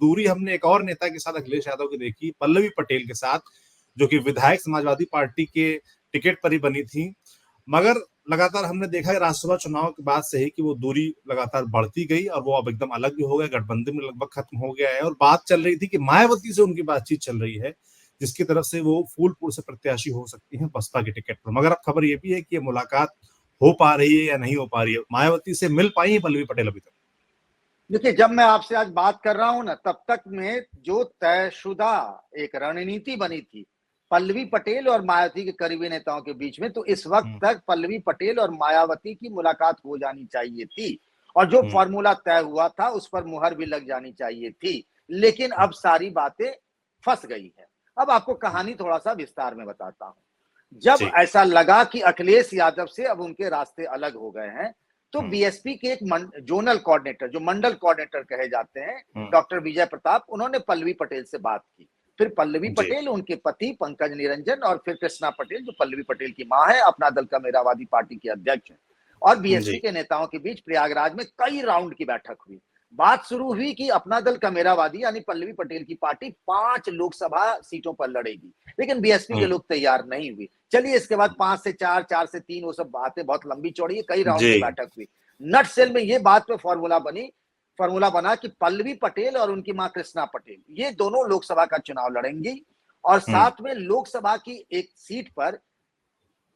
दूरी हमने एक और नेता के साथ अखिलेश यादव की देखी, पल्लवी पटेल के साथ, जो कि विधायक समाजवादी पार्टी के टिकट पर ही बनी थी। मगर लगातार हमने देखा है राज्यसभा चुनाव के बाद से ही कि वो दूरी लगातार बढ़ती गई और वो अब एकदम अलग भी हो गए, गठबंधन में लगभग खत्म हो गया है। और बात चल रही थी कि मायावती से उनकी बातचीत चल रही है, जिसकी तरफ से वो फूलपुर से प्रत्याशी हो सकती हैं बसपा के टिकट पर। मगर अब खबर ये भी है कि ये मुलाकात हो पा रही है या नहीं हो पा रही है। मायावती से मिल पाई है पल्लवी पटेल अभी तक? देखिए, जब मैं आपसे आज बात कर रहा हूं ना, तब तक में जो तयशुदा एक रणनीति बनी थी पल्लवी पटेल और मायावती के करीबी नेताओं के बीच में, तो इस वक्त तक पल्लवी पटेल और मायावती की मुलाकात हो जानी चाहिए थी और जो फॉर्मूला तय हुआ था उस पर मुहर भी लग जानी चाहिए थी। लेकिन अब सारी बातें फंस गई है। अब आपको कहानी थोड़ा सा विस्तार में बताता हूं। जब ऐसा लगा कि अखिलेश यादव से अब उनके रास्ते अलग हो गए हैं, तो बीएसपी के एक जोनल कोऑर्डिनेटर, जो मंडल कोऑर्डिनेटर कहे जाते हैं, डॉक्टर विजय प्रताप, उन्होंने पल्लवी पटेल से बात की। फिर पल्लवी पटेल, उनके पति पंकज निरंजन और फिर कृष्णा पटेल, जो पल्लवी पटेल की मां है, अपना दल का मेरावादी पार्टी की अध्यक्ष है, और बीएसपी के नेताओं के बीच प्रयागराज में कई राउंड की बैठक हुई। बात शुरू हुई कि अपना दल का मेरावादी यानी पल्लवी पटेल की पार्टी 5 लोकसभा सीटों पर लड़ेगी, लेकिन बीएसपी के लोग तैयार नहीं हुए। चलिए, इसके बाद 5 से 4, 4 से 3, वो सब बातें बहुत लंबी चौड़ी है, कई राउंड की बैठक हुई। नट सेल में ये बात पे फॉर्मूला बना कि पल्लवी पटेल और उनकी मां कृष्णा पटेल ये दोनों लोकसभा का चुनाव लड़ेंगी और साथ में लोकसभा की एक सीट पर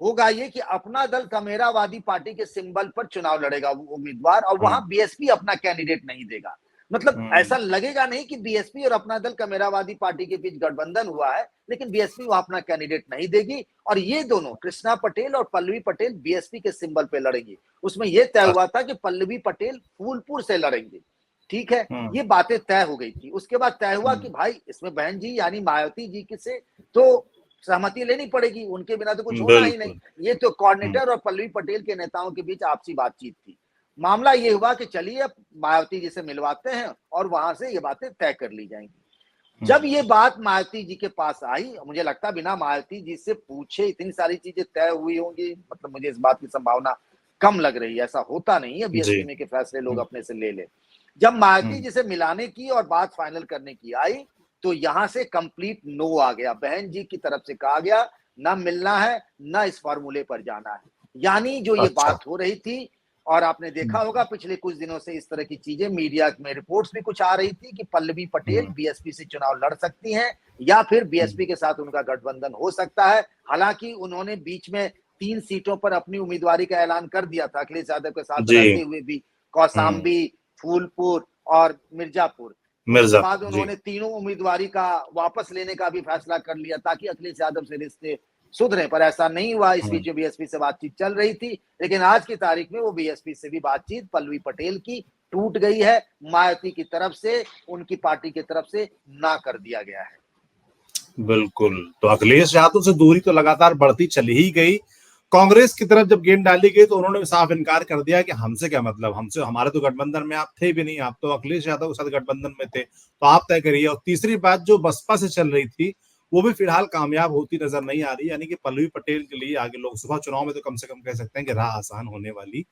होगा ये कि अपना दल कमेरावादी पार्टी के सिंबल पर चुनाव लड़ेगा वो उम्मीदवार, और वहां बीएसपी अपना कैंडिडेट नहीं देगा। मतलब ऐसा लगेगा नहीं कि बीएसपी और अपना दल कमेरावादी पार्टी के बीच गठबंधन हुआ है, लेकिन बीएसपी वहां अपना कैंडिडेट नहीं देगी और ये दोनों कृष्णा पटेल और पल्लवी पटेल बीएसपी के सिंबल पे लड़ेंगे। उसमें यह तय हुआ था कि पल्लवी पटेल फूलपुर से लड़ेंगे। ठीक है, ये बातें तय हो गई थी। उसके बाद तय हुआ कि भाई इसमें बहन जी यानी मायावती जी की से तो सहमति लेनी पड़ेगी, उनके बिना तो कुछ होना ही नहीं। ये तो कोऑर्डिनेटर और पल्लवी पटेल के नेताओं के बीच आपसी बातचीत थी। मामला ये हुआ कि चलिए अब मायावती जी से मिलवाते हैं और वहां से ये बातें तय कर ली जाएंगी। जब ये बात मायावती जी के पास आई, मुझे लगता बिना मायावती जी से पूछे इतनी सारी चीजें तय हुई होंगी, मतलब मुझे इस बात की संभावना कम लग रही है। ऐसा होता नहीं है बीएसपी में के फैसले लोग अपने से ले ले। जब मायावती जी से मिलाने की और बात फाइनल करने की आई, तो यहां से कंप्लीट नो आ गया। बहन जी की तरफ से कहा गया ना मिलना है ना इस फॉर्मूले पर जाना है। यानी जो ये बात हो रही थी, और आपने देखा होगा पिछले कुछ दिनों से इस तरह की चीजें मीडिया में रिपोर्ट्स भी कुछ आ रही थी कि पल्लवी पटेल बीएसपी से चुनाव लड़ सकती हैं या फिर बीएसपी के साथ उनका गठबंधन हो सकता है। हालांकि उन्होंने बीच में 3 सीटों पर अपनी उम्मीदवारी का ऐलान कर दिया था अखिलेश यादव के साथ रहते हुए भी, कौशाम्बी, फूलपुर और मिर्जापुर। उसके बाद उन्होंने तीनों उम्मीदवारी का वापस लेने का भी फैसला कर लिया ताकि अखिलेश यादव से रिश्ते सुधरे, पर ऐसा नहीं हुआ। इस बीच बीएसपी से बातचीत चल रही थी, लेकिन आज की तारीख में वो बीएसपी से भी बातचीत पल्लवी पटेल की टूट गई है। मायावती की तरफ से, उनकी पार्टी की तरफ से ना कर दिया गया है। बिल्कुल, तो अखिलेश यादव से दूरी तो लगातार बढ़ती चली ही गई। कांग्रेस की तरफ जब गेंद डाली गई तो उन्होंने साफ इनकार कर दिया कि हमसे क्या मतलब, हमसे, हमारे तो गठबंधन में आप थे भी नहीं, आप तो अखिलेश यादव के साथ गठबंधन में थे, तो आप तय करिए। और तीसरी बात जो बसपा से चल रही थी वो भी फिलहाल कामयाब होती नजर नहीं आ रही, यानी कि पल्लवी पटेल के लिए आगे लोकसभा चुनाव में तो कम से कम कह सकते हैं कि राह आसान होने वाली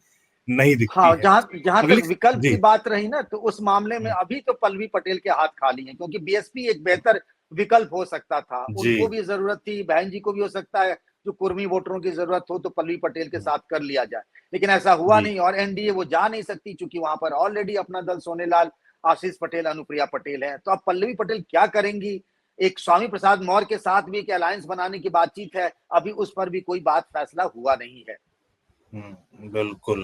नहीं दिखती हाँ, है। जहां जहां अगली तक विकल्प जी की बात रही ना, तो उस मामले में अभी तो पल्लवी पटेल के हाथ खाली हैं, क्योंकि बीएसपी एक बेहतर विकल्प हो सकता था। उनको भी जरूरत थी, बहन जी को भी हो सकता है जो कुर्मी वोटरों की जरूरत हो तो पल्लवी पटेल के साथ कर लिया जाए, लेकिन ऐसा हुआ नहीं। और एनडीए वो जा नहीं सकती क्योंकि वहां पर ऑलरेडी अपना दल सोनेलाल, आशीष पटेल, अनुप्रिया पटेल है। तो अब पल्लवी पटेल क्या करेंगी? एक स्वामी प्रसाद मौर्य के साथ भी एक अलायंस बनाने की बातचीत है, अभी उस पर भी कोई बात फैसला हुआ नहीं है। बिल्कुल।